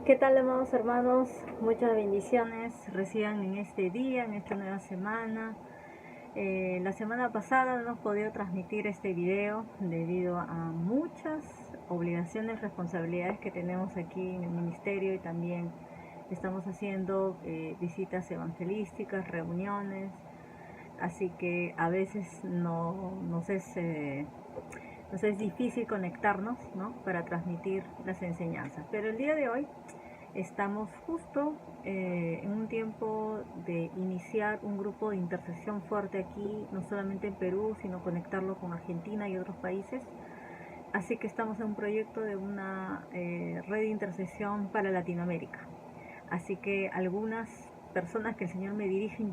¿Qué tal, amados hermanos? Muchas bendiciones reciban en este día, en esta nueva semana. La semana pasada no hemos podido transmitir este video debido a muchas obligaciones, responsabilidades que tenemos aquí en el ministerio, y también estamos haciendo visitas evangelísticas, reuniones, así que a veces nos es difícil conectarnos, ¿no?, para transmitir las enseñanzas. Pero el día de hoy estamos justo en un tiempo de iniciar un grupo de intercesión fuerte aquí, no solamente en Perú, sino conectarlo con Argentina y otros países. Así que estamos en un proyecto de una red de intercesión para Latinoamérica. Así que algunas personas que el Señor me dirige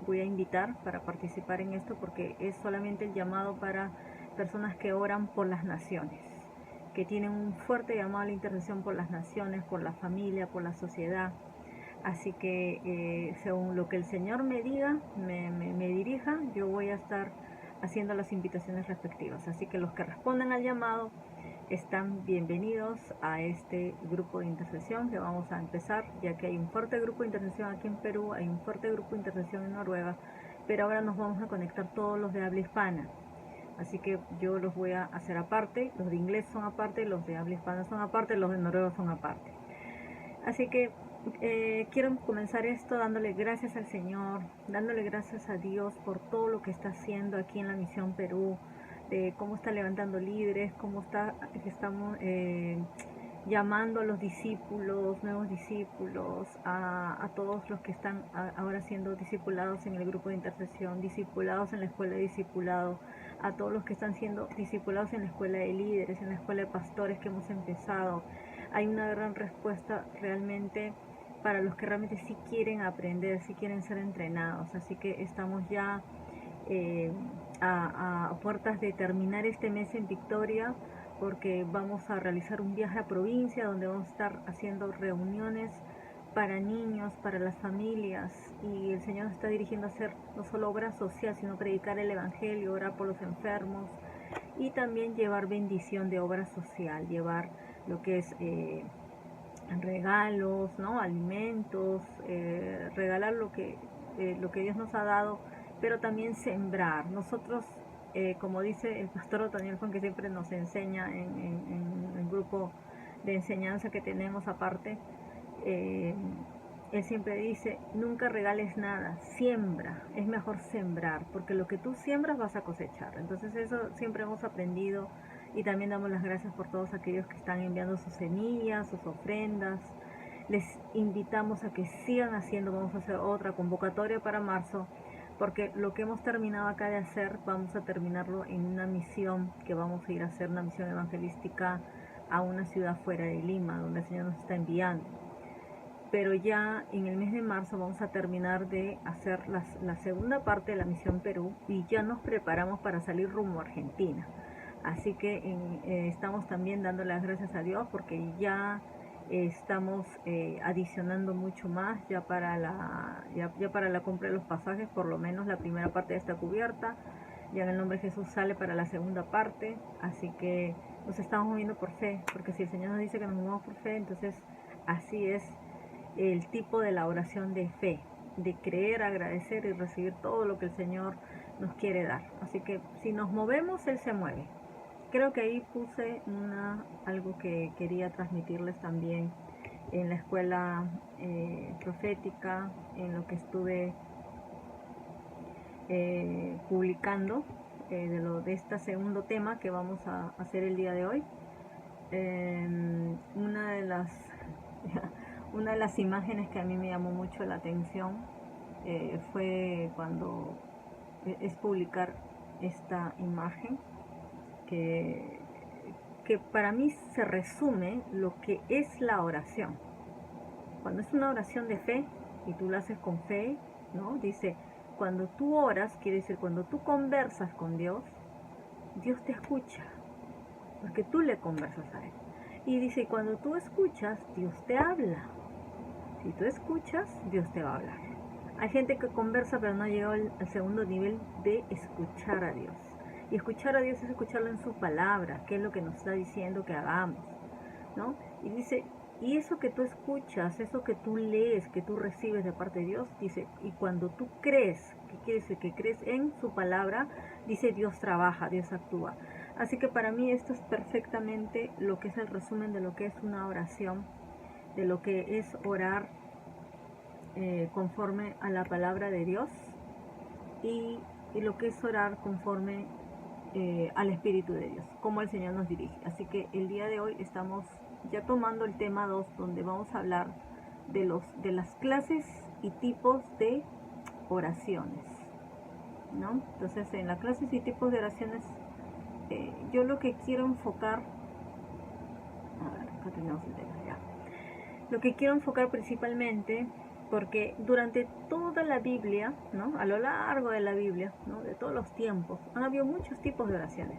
voy a invitar para participar en esto, porque es solamente el llamado para personas que oran por las naciones, que tienen un fuerte llamado a la intercesión por las naciones, por la familia, por la sociedad. Así que según lo que el Señor me diga, me dirija, yo voy a estar haciendo las invitaciones respectivas. Así que los que respondan al llamado están bienvenidos a este grupo de intercesión que vamos a empezar, ya que hay un fuerte grupo de intercesión aquí en Perú, hay un fuerte grupo de intercesión en Noruega, pero ahora nos vamos a conectar todos los de habla hispana. Así que yo los voy a hacer aparte, los de inglés son aparte, los de habla hispana son aparte, los de noruego son aparte. Así que quiero comenzar esto dándole gracias al Señor, dándole gracias a Dios por todo lo que está haciendo aquí en la Misión Perú, de cómo está levantando líderes, estamos llamando a los discípulos, nuevos discípulos, a todos los que están ahora siendo discipulados en el grupo de intercesión, discipulados en la escuela de discipulado, a todos los que están siendo discipulados en la escuela de líderes, en la escuela de pastores que hemos empezado. Hay una gran respuesta realmente para los que realmente sí quieren aprender, sí quieren ser entrenados. Así que estamos ya a puertas de terminar este mes en Victoria, porque vamos a realizar un viaje a provincia donde vamos a estar haciendo reuniones para niños, para las familias, y el Señor nos está dirigiendo a hacer no solo obra social, sino predicar el Evangelio, orar por los enfermos y también llevar bendición de obra social, llevar lo que es regalos, ¿no?, alimentos, regalar lo que Dios nos ha dado, pero también sembrar. Nosotros, como dice el pastor Otoniel Juan, que siempre nos enseña en el grupo de enseñanza que tenemos aparte, él siempre dice: nunca regales nada, siembra, es mejor sembrar, porque lo que tú siembras vas a cosechar. Entonces eso siempre hemos aprendido, y también damos las gracias por todos aquellos que están enviando sus semillas, sus ofrendas. Les invitamos a que sigan haciendo. Vamos a hacer otra convocatoria para marzo, porque lo que hemos terminado acá de hacer, vamos a terminarlo en una misión que vamos a ir a hacer, una misión evangelística a una ciudad fuera de Lima, donde el Señor nos está enviando. Pero ya en el mes de marzo vamos a terminar de hacer la segunda parte de la misión Perú, y ya nos preparamos para salir rumbo a Argentina. Así que estamos también dando las gracias a Dios, porque ya estamos adicionando mucho más ya para la compra de los pasajes. Por lo menos la primera parte ya está cubierta, ya en el nombre de Jesús sale para la segunda parte. Así que nos estamos moviendo por fe, porque si el Señor nos dice que nos movamos por fe, entonces así es el tipo de la oración de fe, de creer, agradecer y recibir todo lo que el Señor nos quiere dar. Así que si nos movemos, Él se mueve. Creo que ahí puse algo que quería transmitirles también en la escuela profética, en lo que estuve publicando de este segundo tema que vamos a hacer el día de hoy. Una de las imágenes que a mí me llamó mucho la atención fue cuando es publicar esta imagen que para mí se resume lo que es la oración. Cuando es una oración de fe y tú la haces con fe, ¿no? Dice, cuando tú oras, quiere decir cuando tú conversas con Dios, Dios te escucha, porque tú le conversas a Él. Y dice, cuando tú escuchas, Dios te habla. Si tú escuchas, Dios te va a hablar. Hay gente que conversa pero no ha llegado al segundo nivel de escuchar a Dios. Y escuchar a Dios es escucharlo en su palabra, qué es lo que nos está diciendo que hagamos, ¿no? Y dice, Y eso que tú escuchas, eso que tú lees, que tú recibes de parte de Dios, dice, y cuando tú crees, ¿qué quiere decir? Que crees en su palabra, dice Dios trabaja, Dios actúa. Así que para mí esto es perfectamente lo que es el resumen de lo que es una oración, de lo que es orar conforme a la palabra de Dios y lo que es orar conforme al Espíritu de Dios, como el Señor nos dirige. Así que el día de hoy estamos ya tomando el tema 2, donde vamos a hablar de las clases y tipos de oraciones, ¿no? Entonces, en las clases y tipos de oraciones, yo lo que quiero enfocar, a ver, acá tenemos el tema ya. Lo que quiero enfocar principalmente, porque durante toda la Biblia, ¿no? A lo largo de la Biblia, ¿no? De todos los tiempos, han habido muchos tipos de oraciones.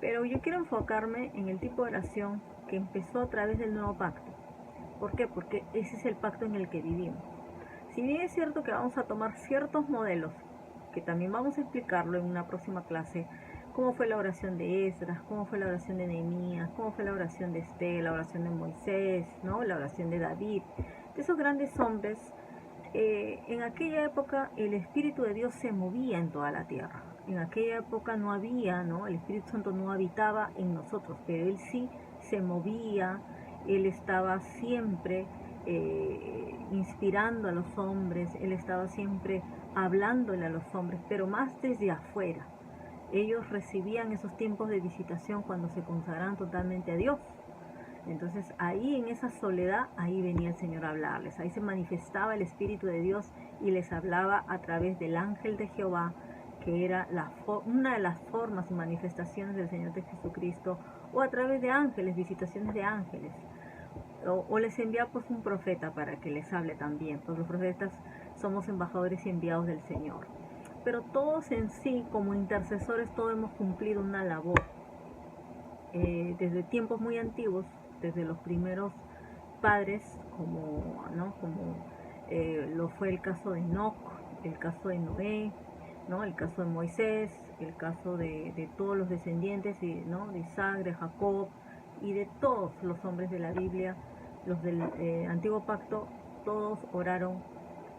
Pero yo quiero enfocarme en el tipo de oración que empezó a través del nuevo pacto. ¿Por qué? Porque ese es el pacto en el que vivimos. Si bien es cierto que vamos a tomar ciertos modelos, que también vamos a explicarlo en una próxima clase, cómo fue la oración de Esdras, cómo fue la oración de Nehemías, cómo fue la oración de Esté, la oración de Moisés, ¿no? La oración de David, de esos grandes hombres. En aquella época el Espíritu de Dios se movía en toda la tierra. En aquella época no había, ¿no? El Espíritu Santo no habitaba en nosotros, pero Él sí se movía, Él estaba siempre inspirando a los hombres, Él estaba siempre hablándole a los hombres, pero más desde afuera. Ellos recibían esos tiempos de visitación cuando se consagraban totalmente a Dios. Entonces ahí en esa soledad, ahí venía el Señor a hablarles, ahí se manifestaba el Espíritu de Dios y les hablaba a través del ángel de Jehová, que era una de las formas y manifestaciones del Señor de Jesucristo, o a través de ángeles, visitaciones de ángeles, o les envía pues un profeta para que les hable también, pues los profetas somos embajadores y enviados del Señor. Pero todos en sí, como intercesores, todos hemos cumplido una labor. Desde tiempos muy antiguos, desde los primeros padres, como lo fue el caso de Enoch, el caso de Noé, ¿no? El caso de Moisés, el caso de todos los descendientes, ¿no? De Isaac, de Jacob y de todos los hombres de la Biblia, los del antiguo pacto, todos oraron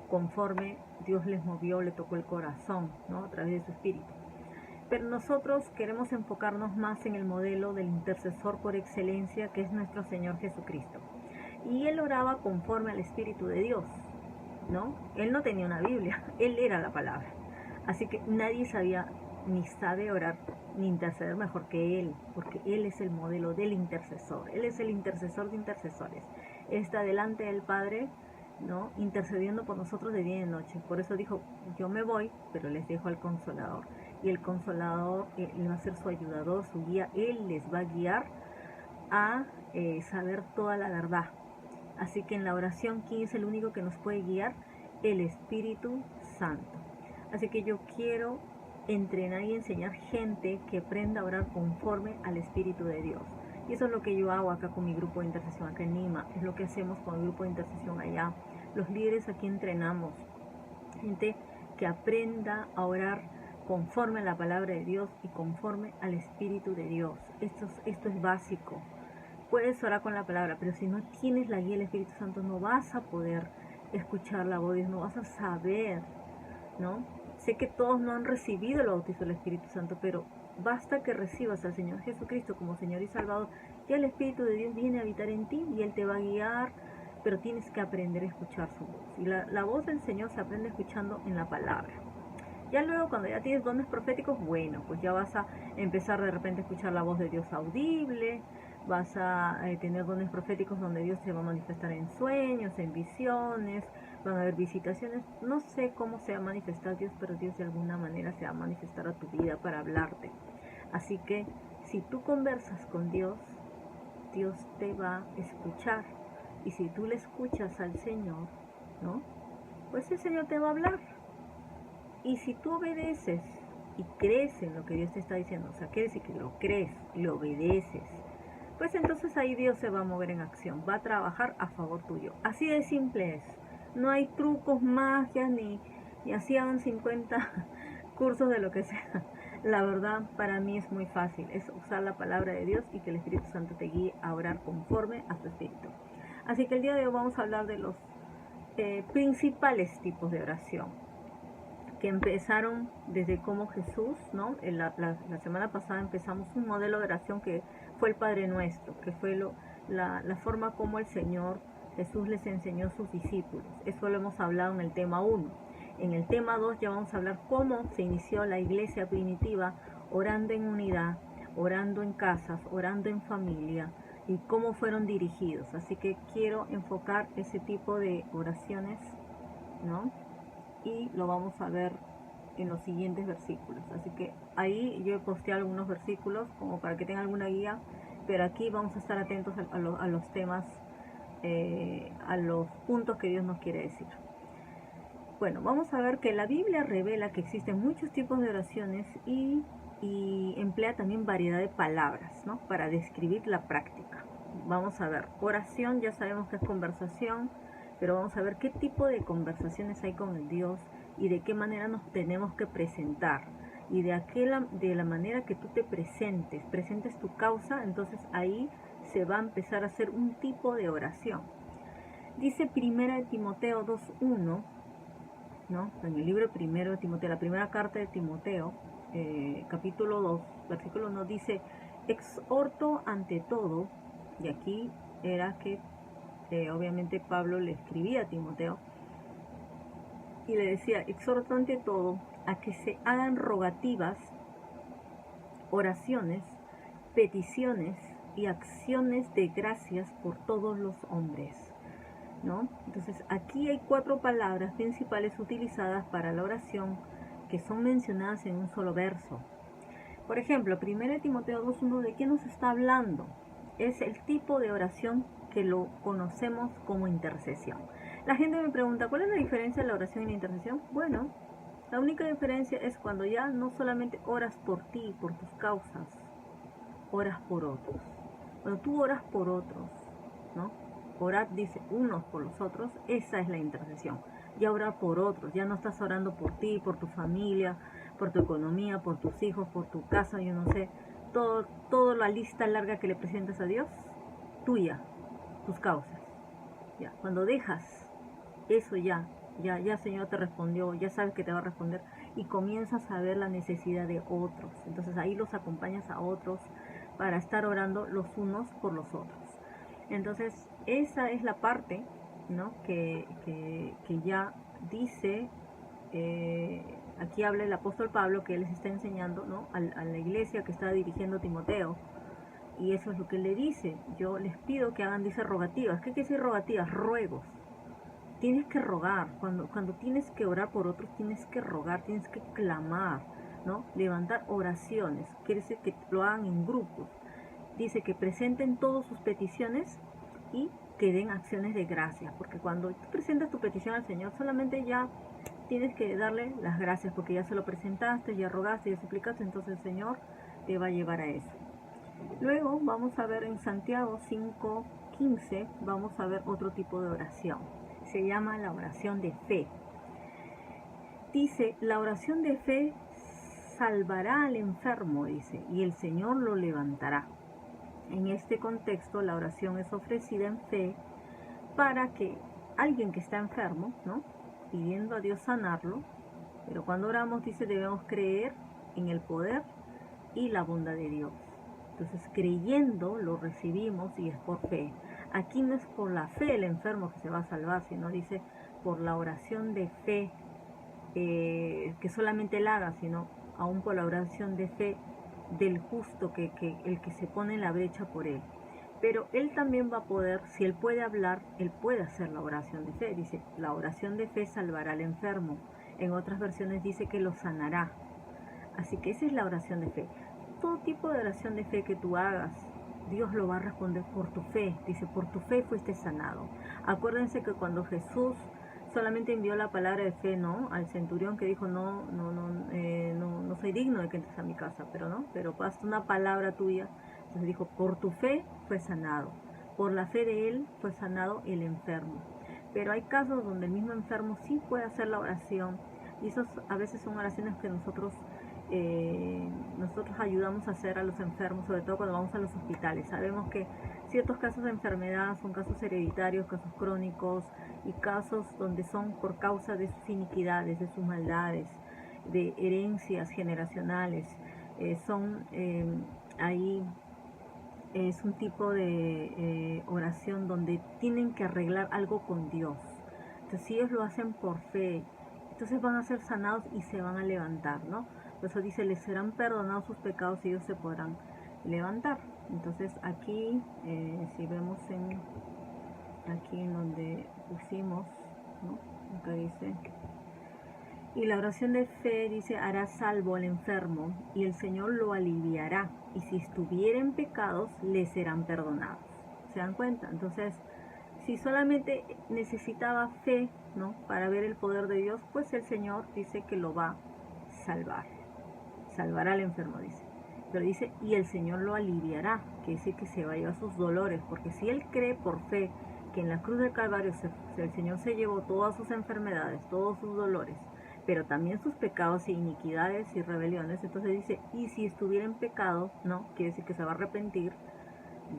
conforme Dios les movió, le tocó el corazón, ¿no? A través de su espíritu. Pero nosotros queremos enfocarnos más en el modelo del intercesor por excelencia, que es nuestro Señor Jesucristo. Y Él oraba conforme al Espíritu de Dios, ¿no? Él no tenía una Biblia, Él era la palabra. Así que nadie sabía ni sabe orar ni interceder mejor que Él, porque Él es el modelo del intercesor. Él es el intercesor de intercesores. Él está delante del Padre, ¿no? Intercediendo por nosotros de día y de noche. Por eso dijo, yo me voy, pero les dejo al Consolador. Y el Consolador va a ser su ayudador, su guía. Él les va a guiar a saber toda la verdad. Así que en la oración, ¿quién es el único que nos puede guiar? El Espíritu Santo. Así que yo quiero entrenar y enseñar gente que aprenda a orar conforme al Espíritu de Dios. Y eso es lo que yo hago acá con mi grupo de intercesión acá en Lima. Es lo que hacemos con el grupo de intercesión allá. Los líderes aquí entrenamos. Gente que aprenda a orar conforme a la palabra de Dios y conforme al Espíritu de Dios. Esto es básico. Puedes orar con la palabra, pero si no tienes la guía del Espíritu Santo no vas a poder escuchar la voz de Dios, no vas a saber, ¿no? Sé que todos no han recibido el bautismo del Espíritu Santo, pero basta que recibas al Señor Jesucristo como Señor y Salvador, ya el Espíritu de Dios viene a habitar en ti y Él te va a guiar, pero tienes que aprender a escuchar su voz. Y la voz del Señor se aprende escuchando en la palabra. Ya luego cuando ya tienes dones proféticos, bueno, pues ya vas a empezar de repente a escuchar la voz de Dios audible, vas a tener dones proféticos donde Dios se va a manifestar en sueños, en visiones, van a haber visitaciones. No sé cómo se va a manifestar Dios, pero Dios de alguna manera se va a manifestar a tu vida para hablarte. Así que si tú conversas con Dios, Dios te va a escuchar. Y si tú le escuchas al Señor, ¿no? Pues el Señor te va a hablar. Y si tú obedeces y crees en lo que Dios te está diciendo, o sea, quiere decir que lo crees, lo obedeces, pues entonces ahí Dios se va a mover en acción, va a trabajar a favor tuyo. Así de simple es. No hay trucos, magias, ni así hagan 50 cursos de lo que sea. La verdad, para mí es muy fácil. Es usar la palabra de Dios y que el Espíritu Santo te guíe a orar conforme a su Espíritu. Así que el día de hoy vamos a hablar de los principales tipos de oración que empezaron desde cómo Jesús, ¿no? La semana pasada empezamos un modelo de oración que fue el Padre Nuestro, que fue la forma como el Señor Jesús les enseñó a sus discípulos. Eso lo hemos hablado en el tema 1. En el tema 2 ya vamos a hablar cómo se inició la iglesia primitiva orando en unidad, orando en casas, orando en familia y cómo fueron dirigidos. Así que quiero enfocar ese tipo de oraciones, ¿no? Y lo vamos a ver en los siguientes versículos. Así que ahí yo he posteado algunos versículos como para que tengan alguna guía, pero aquí vamos a estar atentos a los temas, a los puntos que Dios nos quiere decir. Bueno, vamos a ver que la Biblia revela que existen muchos tipos de oraciones y emplea también variedad de palabras, ¿no? Para describir la práctica. Vamos a ver, oración ya sabemos que es conversación, pero vamos a ver qué tipo de conversaciones hay con el Dios y de qué manera nos tenemos que presentar. Y de la manera que tú te presentes tu causa, entonces ahí se va a empezar a hacer un tipo de oración. Dice 1 Timoteo 2:1, ¿no? En el libro 1 de Timoteo, la primera carta de Timoteo, capítulo 2, versículo 1, dice: exhorto ante todo, y aquí era que obviamente Pablo le escribía a Timoteo y le decía: exhorto ante todo a que se hagan rogativas, oraciones, peticiones y acciones de gracias por todos los hombres, ¿no? Entonces aquí hay 4 palabras principales utilizadas para la oración que son mencionadas en un solo verso. Por ejemplo, 1 Timoteo 2:1, ¿de qué nos está hablando? Es el tipo de oración que lo conocemos como intercesión. La gente me pregunta, ¿cuál es la diferencia de la oración y la intercesión? Bueno, la única diferencia es cuando ya no solamente oras por ti, por tus causas, oras por otros. Cuando tú oras por otros, ¿no? Orad, dice, unos por los otros, esa es la intercesión. Ya orar por otros, ya no estás orando por ti, por tu familia, por tu economía, por tus hijos, por tu casa, yo no sé, toda la lista larga que le presentas a Dios, tuya, tus causas. Ya, cuando dejas eso ya Señor te respondió, ya sabes que te va a responder y comienzas a ver la necesidad de otros. Entonces ahí los acompañas a otros para estar orando los unos por los otros. Entonces esa es la parte, ¿no? que ya dice, aquí habla el apóstol Pablo, que él les está enseñando, ¿no? a la iglesia que está dirigiendo Timoteo. Y eso es lo que él le dice: yo les pido que hagan, dice, rogativas. ¿Qué quiere decir rogativas? Ruegos. Tienes que rogar, cuando tienes que orar por otros, tienes que rogar, tienes que clamar, ¿no? Levantar oraciones, quiere decir que lo hagan en grupos. Dice que presenten todas sus peticiones y que den acciones de gracias, porque cuando tú presentas tu petición al Señor, solamente ya tienes que darle las gracias, porque ya se lo presentaste, ya rogaste, ya suplicaste, entonces el Señor te va a llevar a eso. Luego vamos a ver en Santiago 5:15, vamos a ver otro tipo de oración. Se llama la oración de fe. Dice, la oración de fe salvará al enfermo, dice, y el Señor lo levantará. En este contexto, la oración es ofrecida en fe para que alguien que está enfermo, ¿no? Pidiendo a Dios sanarlo, pero cuando oramos, dice, debemos creer en el poder y la bondad de Dios. Entonces, creyendo, lo recibimos y es por fe. Aquí no es por la fe el enfermo que se va a salvar, sino dice por la oración de fe que solamente él haga, sino aún por la oración de fe del justo, que el que se pone en la brecha por él. Pero él también va a poder, si él puede hablar, él puede hacer la oración de fe. Dice, la oración de fe salvará al enfermo. En otras versiones dice que lo sanará. Así que esa es la oración de fe. Todo tipo de oración de fe que tú hagas, Dios lo va a responder por tu fe. Dice, por tu fe fuiste sanado. Acuérdense que cuando Jesús solamente envió la palabra de fe, ¿no? Al centurión que dijo, no soy digno de que entres a mi casa, pero basta una palabra tuya. Entonces dijo, por tu fe fue sanado. Por la fe de él fue sanado el enfermo. Pero hay casos donde el mismo enfermo sí puede hacer la oración. Y esos a veces son oraciones que nosotros nosotros ayudamos a hacer a los enfermos, sobre todo cuando vamos a los hospitales. Sabemos que ciertos casos de enfermedad son casos hereditarios, casos crónicos y casos donde son por causa de sus iniquidades, de sus maldades, de herencias generacionales. Ahí es un tipo de oración donde tienen que arreglar algo con Dios. Entonces, si ellos lo hacen por fe, entonces van a ser sanados y se van a levantar, ¿no? Por eso dice, les serán perdonados sus pecados y ellos se podrán levantar. Entonces aquí, si vemos aquí en donde pusimos, ¿no? Acá dice, y la oración de fe dice, hará salvo al enfermo y el Señor lo aliviará, y si estuviera en pecados, le serán perdonados. ¿Se dan cuenta? Entonces, si solamente necesitaba fe, ¿no?, para ver el poder de Dios, pues el Señor dice que lo va a salvar. Salvará al enfermo, dice. Pero dice, y el Señor lo aliviará, que dice que se va a llevar sus dolores, porque si él cree por fe que en la cruz del Calvario el Señor se llevó todas sus enfermedades, todos sus dolores, pero también sus pecados e iniquidades y rebeliones, entonces dice, y si estuviera en pecado, ¿no?, quiere decir que se va a arrepentir,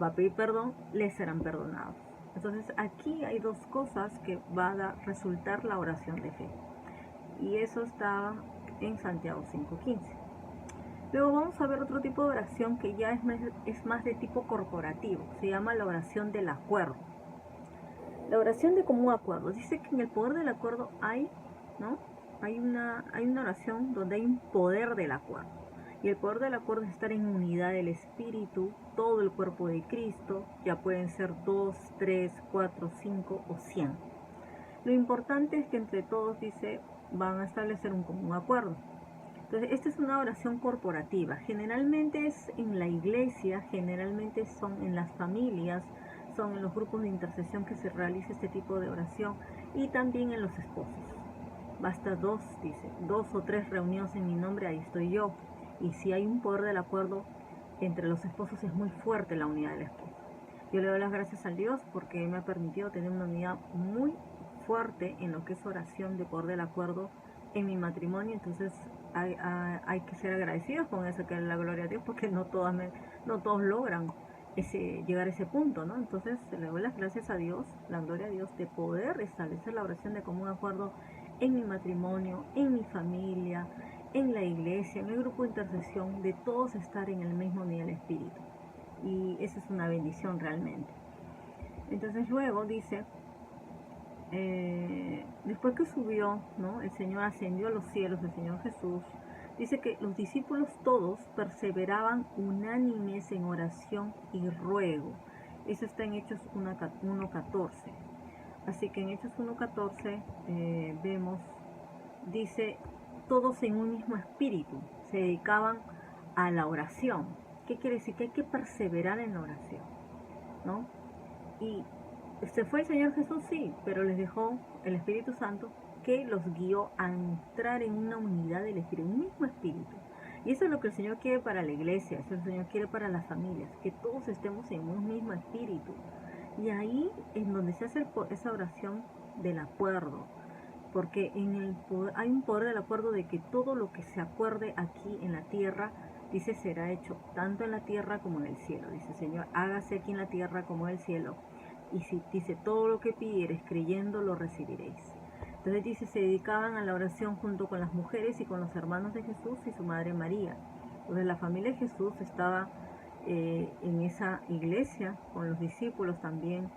va a pedir perdón, le serán perdonados. Entonces aquí hay dos cosas que va a resultar la oración de fe, y eso está en Santiago 5:15. Luego vamos a ver otro tipo de oración que ya es más de tipo corporativo, se llama la oración del acuerdo. La oración de común acuerdo, dice que en el poder del acuerdo hay, ¿no?, hay una oración donde hay un poder del acuerdo. Y el poder del acuerdo es estar en unidad del Espíritu, todo el cuerpo de Cristo, ya pueden ser 2, 3, 4, 5 o 100. Lo importante es que entre todos, dice, van a establecer un común acuerdo. Entonces, esta es una oración corporativa. Generalmente es en la iglesia, generalmente son en las familias, son en los grupos de intercesión que se realiza este tipo de oración, y también en los esposos. Basta 2, dice, 2 o 3 reunidos en mi nombre, ahí estoy yo. Y si hay un poder del acuerdo entre los esposos, es muy fuerte la unidad del esposo. Yo le doy las gracias a Dios porque me ha permitido tener una unidad muy fuerte en lo que es oración de poder del acuerdo en mi matrimonio. Entonces hay que ser agradecidos con eso, que es la gloria a Dios, porque no todos logran llegar a ese punto, ¿no? Entonces le doy las gracias a Dios, la gloria a Dios, de poder establecer la oración de común acuerdo en mi matrimonio, en mi familia, en la iglesia, en el grupo de intercesión, de todos estar en el mismo nivel espíritu. Y esa es una bendición realmente. Entonces luego dice, después que subió, ¿no?, el Señor ascendió a los cielos, el Señor Jesús, dice que los discípulos todos perseveraban unánimes en oración y ruego. Eso está en Hechos 1:14. Así que en Hechos 1:14 vemos, dice, todos en un mismo espíritu se dedicaban a la oración. ¿Qué quiere decir? Que hay que perseverar en la oración, ¿no? Y se fue el Señor Jesús, sí, pero les dejó el Espíritu Santo, que los guió a entrar en una unidad del Espíritu, un mismo Espíritu. Y eso es lo que el Señor quiere para la iglesia, eso el Señor quiere para las familias, que todos estemos en un mismo Espíritu. Y ahí es donde se hace esa oración del acuerdo, porque hay un poder del acuerdo de que todo lo que se acuerde aquí en la tierra, dice, será hecho tanto en la tierra como en el cielo. Dice, Señor, hágase aquí en la tierra como en el cielo. Y si dice, todo lo que pidieres creyendo lo recibiréis. Entonces dice, se dedicaban a la oración junto con las mujeres y con los hermanos de Jesús y su madre María. Entonces la familia de Jesús estaba en esa iglesia con los discípulos también,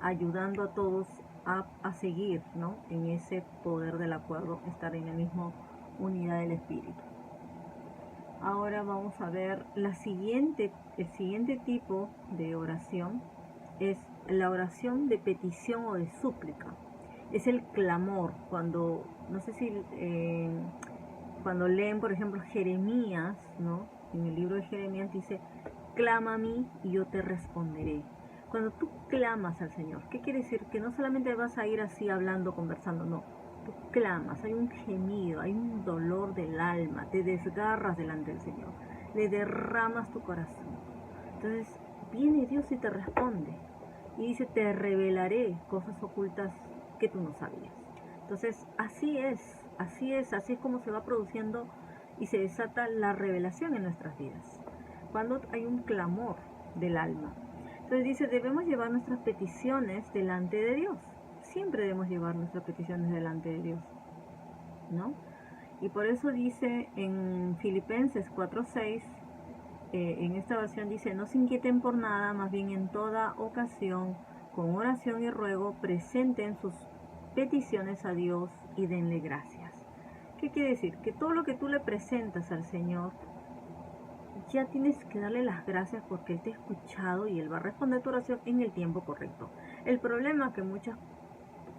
ayudando a todos a seguir, ¿no?, en ese poder del acuerdo, estar en la misma unidad del Espíritu. Ahora vamos a ver el siguiente tipo de oración, es la oración de petición o de súplica. Es el clamor. Cuando, no sé si cuando leen, por ejemplo, Jeremías, ¿no?, en el libro de Jeremías dice, clama a mí y yo te responderé. Cuando tú clamas al Señor, ¿qué quiere decir? Que no solamente vas a ir así hablando, conversando, no. Tú clamas, hay un gemido, hay un dolor del alma, te desgarras delante del Señor, le derramas tu corazón. Entonces viene Dios y te responde. Y dice, te revelaré cosas ocultas que tú no sabías. Entonces así es como se va produciendo y se desata la revelación en nuestras vidas. Cuando hay un clamor del alma. Entonces dice, debemos llevar nuestras peticiones delante de Dios. Siempre debemos llevar nuestras peticiones delante de Dios, ¿no? Y por eso dice en Filipenses 4:6, en esta versión dice, no se inquieten por nada, más bien en toda ocasión, con oración y ruego, presenten sus peticiones a Dios y denle gracias. ¿Qué quiere decir? Que todo lo que tú le presentas al Señor, ya tienes que darle las gracias porque Él te ha escuchado y Él va a responder tu oración en el tiempo correcto. El problema es que mucha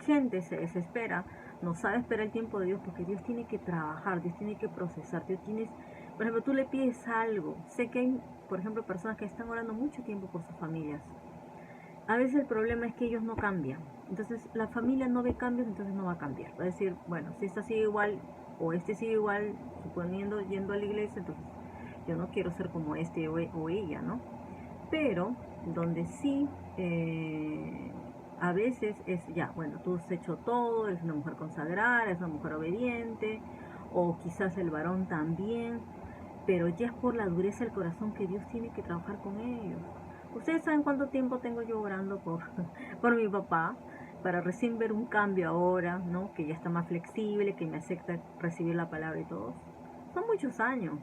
gente se desespera, no sabe esperar el tiempo de Dios porque Dios tiene que trabajar, Dios tiene que procesar, Dios tiene... Por ejemplo, tú le pides algo. Sé que hay, por ejemplo, personas que están orando mucho tiempo por sus familias. A veces el problema es que ellos no cambian. Entonces la familia no ve cambios, entonces no va a cambiar. Va a decir, bueno, si esta sigue igual o este sigue igual, suponiendo yendo a la iglesia, entonces yo no quiero ser como este o ella, ¿no? Pero donde sí, a veces es ya, bueno, tú has hecho todo, eres una mujer consagrada, eres una mujer obediente, o quizás el varón también, pero ya es por la dureza del corazón que Dios tiene que trabajar con ellos. Ustedes saben cuánto tiempo tengo yo orando por mi papá, para recién ver un cambio ahora, ¿no? Que ya está más flexible, que me acepta recibir la palabra y todo. Son muchos años,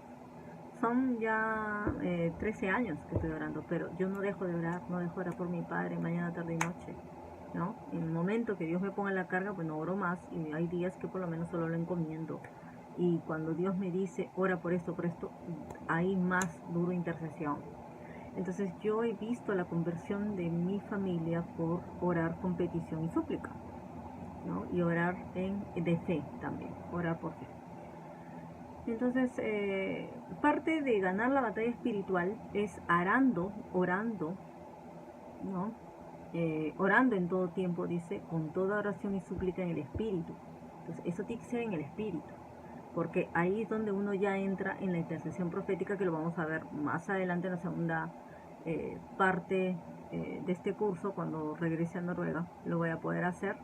son ya 13 años que estoy orando, pero yo no dejo de orar, no dejo de orar por mi padre mañana, tarde y noche, ¿no? En el momento que Dios me ponga la carga, pues no oro más, y hay días que por lo menos solo lo encomiendo. Y cuando Dios me dice, ora por esto, hay más duro intercesión. Entonces yo he visto la conversión de mi familia por orar con petición y súplica, ¿no? Y orar de fe también, orar por fe. Entonces, parte de ganar la batalla espiritual es orando, ¿no? Orando en todo tiempo, dice, con toda oración y súplica en el Espíritu. Entonces, eso tiene que ser en el Espíritu, porque ahí es donde uno ya entra en la intercesión profética, que lo vamos a ver más adelante en la segunda parte de este curso, cuando regrese a Noruega, lo voy a poder hacer.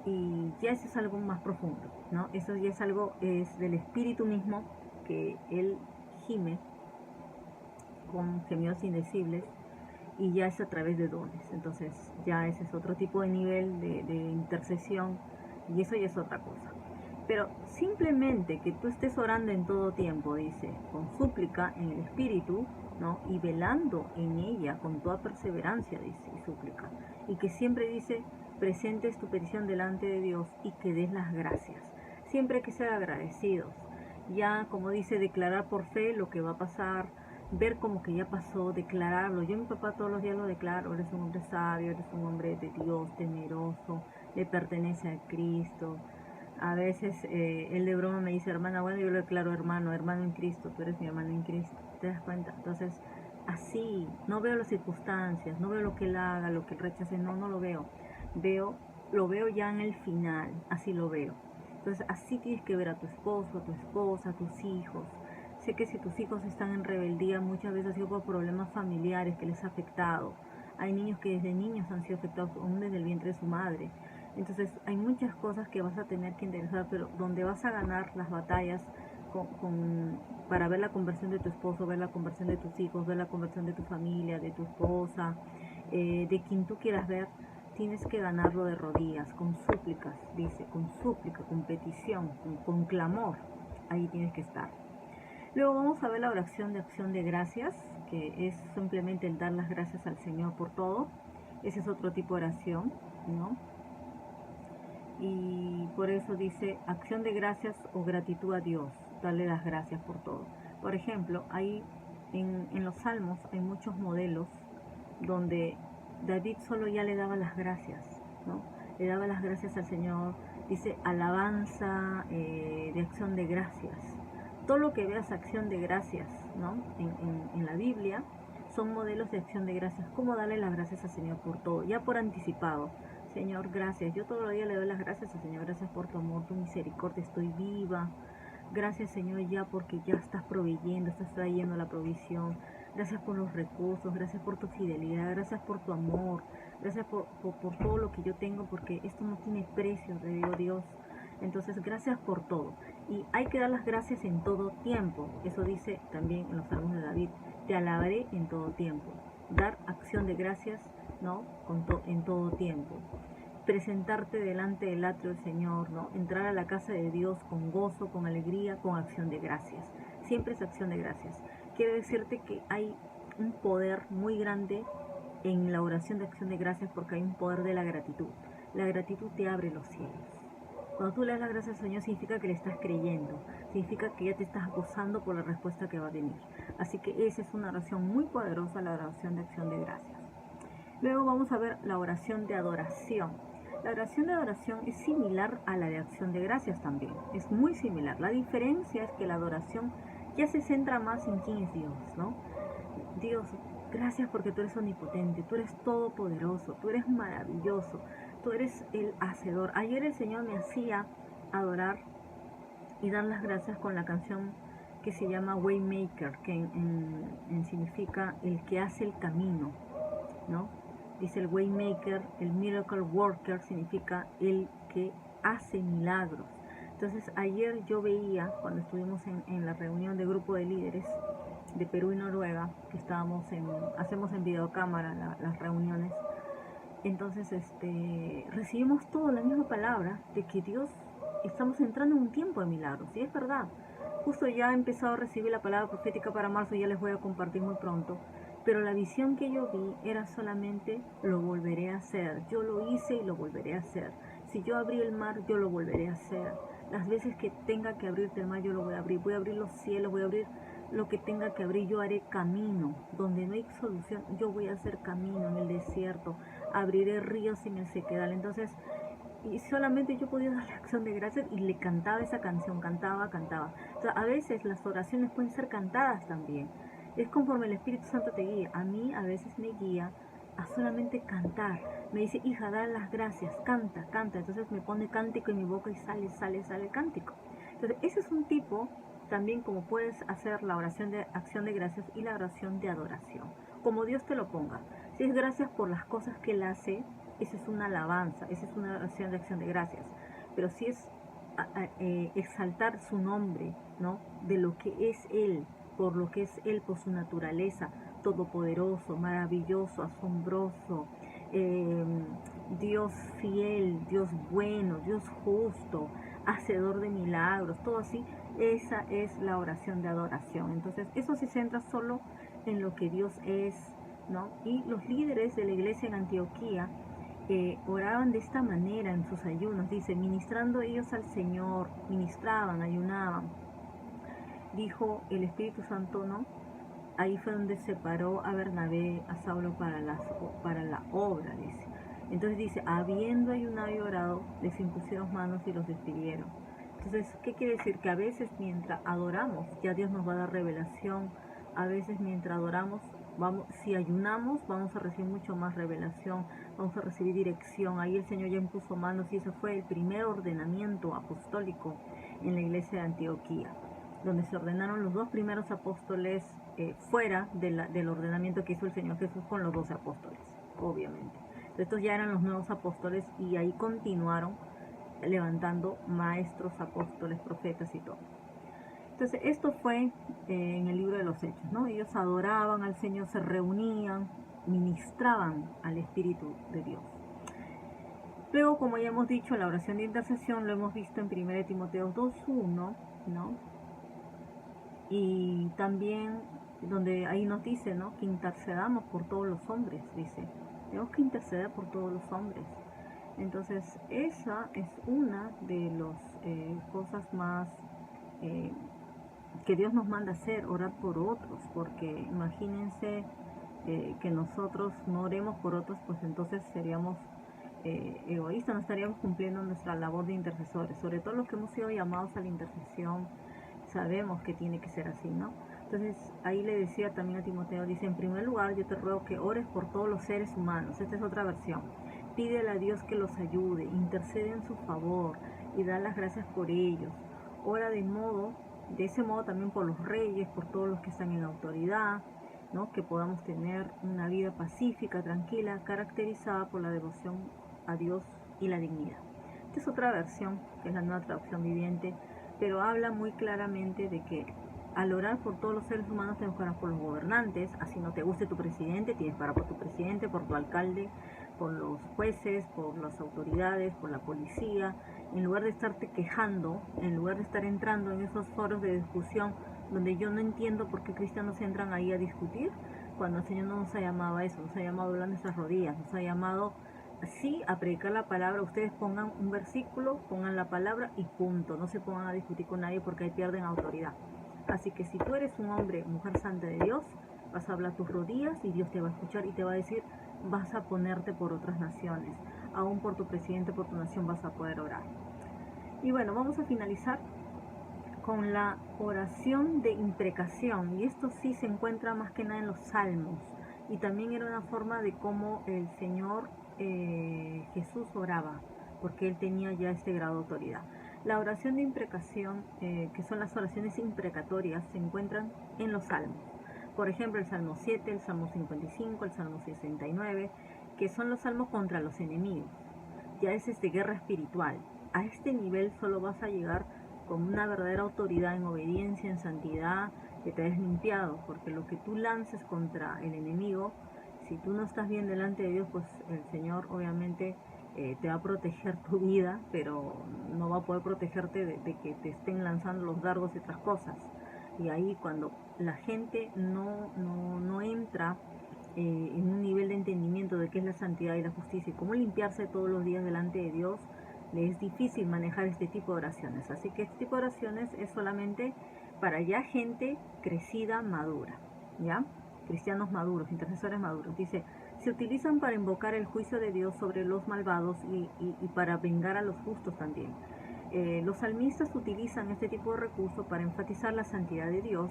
Y ya eso es algo más profundo, ¿no? Eso ya es algo, es del Espíritu mismo, que Él gime con gemidos indecibles, y ya es a través de dones. Entonces ya ese es otro tipo de nivel de intercesión, y eso ya es otra cosa. Pero simplemente que tú estés orando en todo tiempo, dice, con súplica en el Espíritu, ¿no? Y velando en ella con toda perseverancia, dice, y súplica. Y que siempre dice, presentes tu petición delante de Dios y que des las gracias. Siempre hay que ser agradecidos. Ya, como dice, declarar por fe lo que va a pasar, ver como que ya pasó, declararlo. Yo a mi papá todos los días lo declaro, eres un hombre sabio, eres un hombre de Dios, temeroso, le pertenece a Cristo. A veces él de broma me dice, hermana, bueno, yo lo declaro hermano en Cristo, tú eres mi hermano en Cristo, ¿te das cuenta? Entonces, así, no veo las circunstancias, no veo lo que él haga, lo que él rechace, no lo veo. Lo veo ya en el final, así lo veo. Entonces, así tienes que ver a tu esposo, a tu esposa, a tus hijos. Sé que si tus hijos están en rebeldía, muchas veces ha sido por problemas familiares que les ha afectado. Hay niños que desde niños han sido afectados, aún desde el vientre de su madre. Entonces hay muchas cosas que vas a tener que interesar, pero donde vas a ganar las batallas para ver la conversión de tu esposo, ver la conversión de tus hijos, ver la conversión de tu familia, de tu esposa, de quien tú quieras ver, tienes que ganarlo de rodillas, con súplicas, dice, con súplica, con petición, con clamor, ahí tienes que estar. Luego vamos a ver la oración de acción de gracias, que es simplemente el dar las gracias al Señor por todo. Ese es otro tipo de oración, ¿no? Y por eso dice acción de gracias o gratitud a Dios, darle las gracias por todo. Por ejemplo, ahí en los salmos hay muchos modelos donde David solo ya le daba las gracias, ¿no? Le daba las gracias al Señor, dice alabanza de acción de gracias. Todo lo que veas acción de gracias, ¿no? En la Biblia son modelos de acción de gracias, cómo darle las gracias al Señor por todo, ya por anticipado. Señor, gracias. Yo todo el día le doy las gracias al Señor. Gracias por tu amor, tu misericordia. Estoy viva. Gracias, Señor, ya porque ya estás proveyendo, estás trayendo la provisión. Gracias por los recursos. Gracias por tu fidelidad. Gracias por tu amor. Gracias por todo lo que yo tengo, porque esto no tiene precio, te digo, Dios. Entonces, gracias por todo. Y hay que dar las gracias en todo tiempo. Eso dice también en los Salmos de David. Te alabaré en todo tiempo. Dar acción de gracias, ¿no? En todo tiempo. Presentarte delante del atrio del Señor, ¿no? Entrar a la casa de Dios con gozo, con alegría, con acción de gracias. Siempre es acción de gracias. Quiero decirte que hay un poder muy grande en la oración de acción de gracias porque hay un poder de la gratitud. La gratitud te abre los cielos. Cuando tú le das las gracias al Señor significa que le estás creyendo, significa que ya te estás gozando por la respuesta que va a venir. Así que esa es una oración muy poderosa, la oración de acción de gracias. Luego vamos a ver la oración de adoración. La oración de adoración es similar a la de acción de gracias también, es muy similar. La diferencia es que la adoración ya se centra más en quién es Dios, ¿no? Dios, gracias porque tú eres omnipotente, tú eres todopoderoso, tú eres maravilloso, tú eres el hacedor. Ayer el Señor me hacía adorar y dar las gracias con la canción que se llama Waymaker, que significa el que hace el camino, ¿no? Dice el Waymaker, el Miracle Worker significa el que hace milagros. Entonces ayer yo veía, cuando estuvimos en la reunión de grupo de líderes de Perú y Noruega, que hacemos en videocámara las reuniones, entonces recibimos toda la misma palabra de que Dios, estamos entrando en un tiempo de milagros, y es verdad. Justo ya he empezado a recibir la palabra profética para marzo, ya les voy a compartir muy pronto, pero la visión que yo vi era solamente lo volveré a hacer, yo lo hice y lo volveré a hacer. Si yo abrí el mar, yo lo volveré a hacer. Las veces que tenga que abrirte el mar, yo lo voy a abrir los cielos, voy a abrir lo que tenga que abrir, yo haré camino. Donde no hay solución, yo voy a hacer camino en el desierto, abriré ríos en el sequedal. Entonces, y solamente yo podía dar la acción de gracias y le cantaba esa canción, cantaba. O sea, a veces las oraciones pueden ser cantadas también. Es conforme el Espíritu Santo te guía. A mí a veces me guía a solamente cantar. Me dice, hija, da las gracias, canta. Entonces me pone cántico en mi boca y sale el cántico. Entonces, ese es un tipo también como puedes hacer la oración de acción de gracias y la oración de adoración. Como Dios te lo ponga. Si es gracias por las cosas que Él hace, esa es una alabanza, esa es una oración de acción de gracias. Pero si es exaltar su nombre, ¿no? De lo que es Él, por lo que es Él, por su naturaleza, todopoderoso, maravilloso, asombroso, Dios fiel, Dios bueno, Dios justo, hacedor de milagros, todo así, esa es la oración de adoración. Entonces, eso se centra solo en lo que Dios es, ¿no? Y los líderes de la iglesia en Antioquía oraban de esta manera en sus ayunos, dice, ministrando ellos al Señor, ministraban, ayunaban. Dijo el Espíritu Santo, ¿no? Ahí fue donde separó a Bernabé, a Saulo para la obra, dice. Entonces dice, habiendo ayunado y orado, les impusieron manos y los despidieron. Entonces, ¿qué quiere decir? Que a veces mientras adoramos, ya Dios nos va a dar revelación. A veces mientras adoramos, si ayunamos, vamos a recibir mucho más revelación, vamos a recibir dirección. Ahí el Señor ya impuso manos y ese fue el primer ordenamiento apostólico en la iglesia de Antioquía, donde se ordenaron los dos primeros apóstoles fuera del ordenamiento que hizo el Señor Jesús con los 12 apóstoles, obviamente. Estos ya eran los nuevos apóstoles y ahí continuaron levantando maestros, apóstoles, profetas y todo. Entonces esto fue en el libro de los Hechos, ¿no? Ellos adoraban al Señor, se reunían, ministraban al Espíritu de Dios. Luego, como ya hemos dicho, la oración de intercesión lo hemos visto en 1 Timoteo 2:1, ¿no? Y también donde ahí nos dice, ¿no? Que intercedamos por todos los hombres, dice. Tenemos que interceder por todos los hombres. Entonces, esa es una de las cosas más que Dios nos manda hacer, orar por otros, porque imagínense que nosotros no oremos por otros, pues entonces seríamos egoístas, no estaríamos cumpliendo nuestra labor de intercesores. Sobre todo los que hemos sido llamados a la intercesión, sabemos que tiene que ser así, ¿no? Entonces ahí le decía también a Timoteo, dice, en primer lugar yo te ruego que ores por todos los seres humanos. Esta es otra versión. Pídele a Dios que los ayude, intercede en su favor y da las gracias por ellos. Ora de ese modo también por los reyes, por todos los que están en autoridad, ¿no? Que podamos tener una vida pacífica, tranquila, caracterizada por la devoción a Dios y la dignidad. Esta es otra versión, que es la Nueva Traducción Viviente, pero habla muy claramente de que al orar por todos los seres humanos tenemos que orar por los gobernantes. Así no te guste tu presidente, tienes que orar por tu presidente, por tu alcalde, por los jueces, por las autoridades, por la policía. En lugar de estarte quejando, en lugar de estar entrando en esos foros de discusión donde yo no entiendo por qué cristianos entran ahí a discutir, cuando el Señor no nos ha llamado a eso, nos ha llamado a doblar nuestras rodillas, nos ha llamado sí a predicar la palabra. Ustedes pongan un versículo, pongan la palabra y punto. No se pongan a discutir con nadie porque ahí pierden autoridad. Así que si tú eres un hombre, mujer santa de Dios, vas a hablar tus rodillas y Dios te va a escuchar y te va a decir, vas a ponerte por otras naciones. Aún por tu presidente, por tu nación vas a poder orar. Y bueno, vamos a finalizar con la oración de imprecación, y esto sí se encuentra más que nada en los salmos, y también era una forma de cómo el Señor Jesús oraba, porque él tenía ya este grado de autoridad. La oración de imprecación, que son las oraciones imprecatorias, se encuentran en los salmos. Por ejemplo, el Salmo 7, el Salmo 55, el Salmo 69, que son los salmos contra los enemigos. Ya es guerra espiritual. A este nivel solo vas a llegar con una verdadera autoridad en obediencia, en santidad, que te hayas limpiado, porque lo que tú lances contra el enemigo, si tú no estás bien delante de Dios, pues el Señor obviamente te va a proteger tu vida, pero no va a poder protegerte de que te estén lanzando los dardos y otras cosas. Y ahí cuando la gente no entra en un nivel de entendimiento de qué es la santidad y la justicia y cómo limpiarse todos los días delante de Dios, le es difícil manejar este tipo de oraciones. Así que este tipo de oraciones es solamente para ya gente crecida, madura, ¿ya? Cristianos maduros, intercesores maduros. Dice, se utilizan para invocar el juicio de Dios sobre los malvados y para vengar a los justos también. Los salmistas utilizan este tipo de recursos para enfatizar la santidad de Dios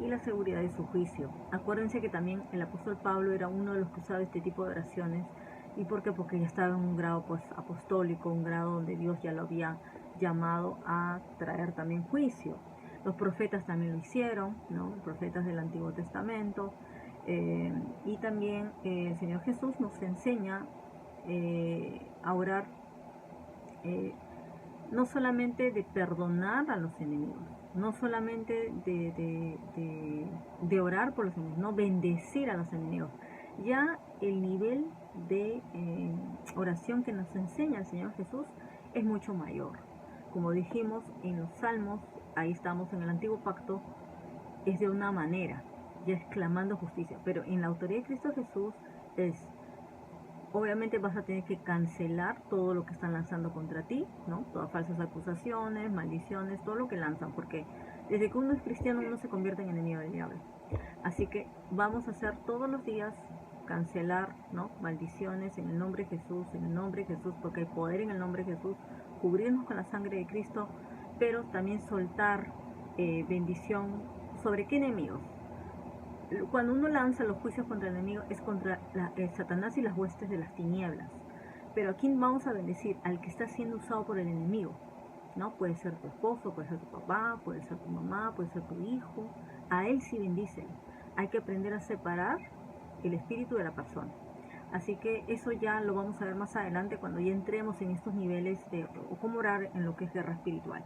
y la seguridad de su juicio. Acuérdense que también el apóstol Pablo era uno de los que usaba este tipo de oraciones. ¿Y por qué? Porque ya estaba en un grado pues apostólico, un grado donde Dios ya lo había llamado a traer también juicio. Los profetas también lo hicieron, ¿no? Los profetas del Antiguo Testamento. Y también el Señor Jesús nos enseña a orar no solamente de perdonar a los enemigos, no solamente de orar por los enemigos, no bendecir a los enemigos. Ya el nivel de oración que nos enseña el Señor Jesús es mucho mayor. Como dijimos en los Salmos, ahí estamos en el Antiguo Pacto, es de una manera, ya es clamando justicia, pero en la autoridad de Cristo Jesús es, obviamente vas a tener que cancelar todo lo que están lanzando contra ti, ¿no? Todas falsas acusaciones, maldiciones, todo lo que lanzan, porque desde que uno es cristiano uno se convierte en enemigo del diablo. Así que vamos a hacer todos los días cancelar, ¿no? Maldiciones en el nombre de Jesús, en el nombre de Jesús, porque hay poder en el nombre de Jesús, cubrirnos con la sangre de Cristo, pero también soltar bendición. ¿Sobre qué enemigos? Cuando uno lanza los juicios contra el enemigo es contra Satanás y las huestes de las tinieblas. Pero aquí vamos a bendecir al que está siendo usado por el enemigo, ¿no? Puede ser tu esposo, puede ser tu papá, puede ser tu mamá, puede ser tu hijo. A él sí bendícelo. Hay que aprender a separar el espíritu de la persona. Así que eso ya lo vamos a ver más adelante cuando ya entremos en estos niveles de o cómo orar en lo que es guerra espiritual.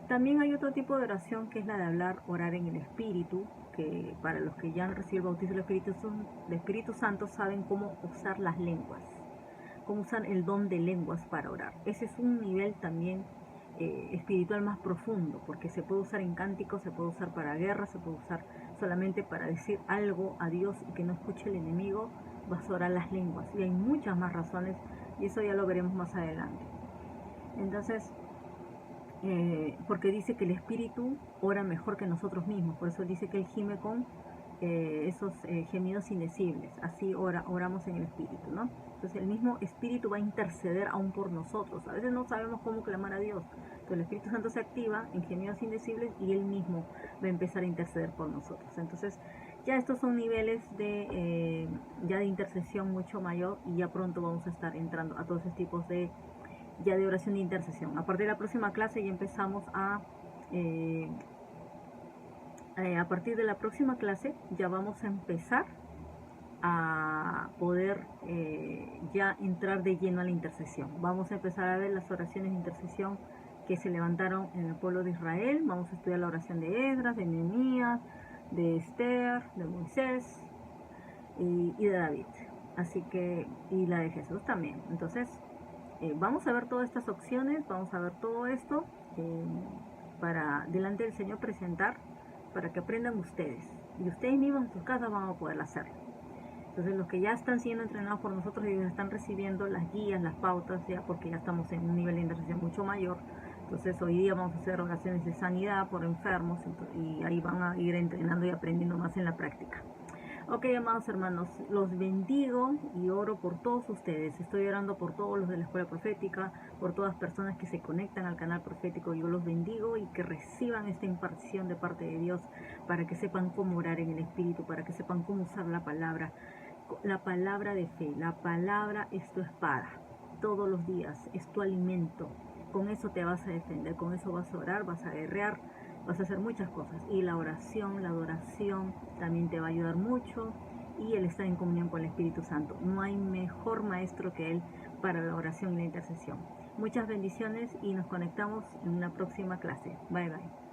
También hay otro tipo de oración que es la de orar en el Espíritu, que para los que ya han recibido el bautismo del Espíritu Santo saben cómo usar las lenguas, cómo usar el don de lenguas para orar. Ese es un nivel también espiritual más profundo, porque se puede usar en cánticos, se puede usar para guerra, se puede usar solamente para decir algo a Dios y que no escuche el enemigo, vas a orar las lenguas. Y hay muchas más razones y eso ya lo veremos más adelante. Entonces, porque dice que el espíritu ora mejor que nosotros mismos, por eso dice que él gime con esos gemidos indecibles, así oramos en el espíritu, ¿no? Entonces el mismo espíritu va a interceder aún por nosotros. A veces no sabemos cómo clamar a Dios, pero el Espíritu Santo se activa en gemidos indecibles y él mismo va a empezar a interceder por nosotros. Entonces ya estos son niveles ya de intercesión mucho mayor y ya pronto vamos a estar entrando a todos esos tipos de oración de intercesión. A partir de la próxima clase ya empezamos a partir de la próxima clase ya vamos a empezar a poder ya entrar de lleno a la intercesión. Vamos a empezar a ver las oraciones de intercesión que se levantaron en el pueblo de Israel. Vamos a estudiar la oración de Esdras, de Nehemías, de Esther, de Moisés y de David. Así que, y la de Jesús también. Entonces, vamos a ver todas estas opciones, vamos a ver todo esto para delante del Señor presentar, para que aprendan ustedes. Y ustedes mismos en sus casas van a poder hacerlo. Entonces los que ya están siendo entrenados por nosotros, ellos están recibiendo las guías, las pautas, ya porque ya estamos en un nivel de intercesión mucho mayor. Entonces hoy día vamos a hacer oraciones de sanidad por enfermos y ahí van a ir entrenando y aprendiendo más en la práctica. Ok, amados hermanos, los bendigo y oro por todos ustedes. Estoy orando por todos los de la escuela profética, por todas las personas que se conectan al canal profético. Yo los bendigo y que reciban esta impartición de parte de Dios para que sepan cómo orar en el Espíritu, para que sepan cómo usar la palabra de fe. La palabra es tu espada. Todos los días es tu alimento. Con eso te vas a defender, con eso vas a orar, vas a guerrear, vas a hacer muchas cosas. Y la oración, la adoración también te va a ayudar mucho. Y el estar en comunión con el Espíritu Santo. No hay mejor maestro que Él para la oración y la intercesión. Muchas bendiciones y nos conectamos en una próxima clase. Bye bye.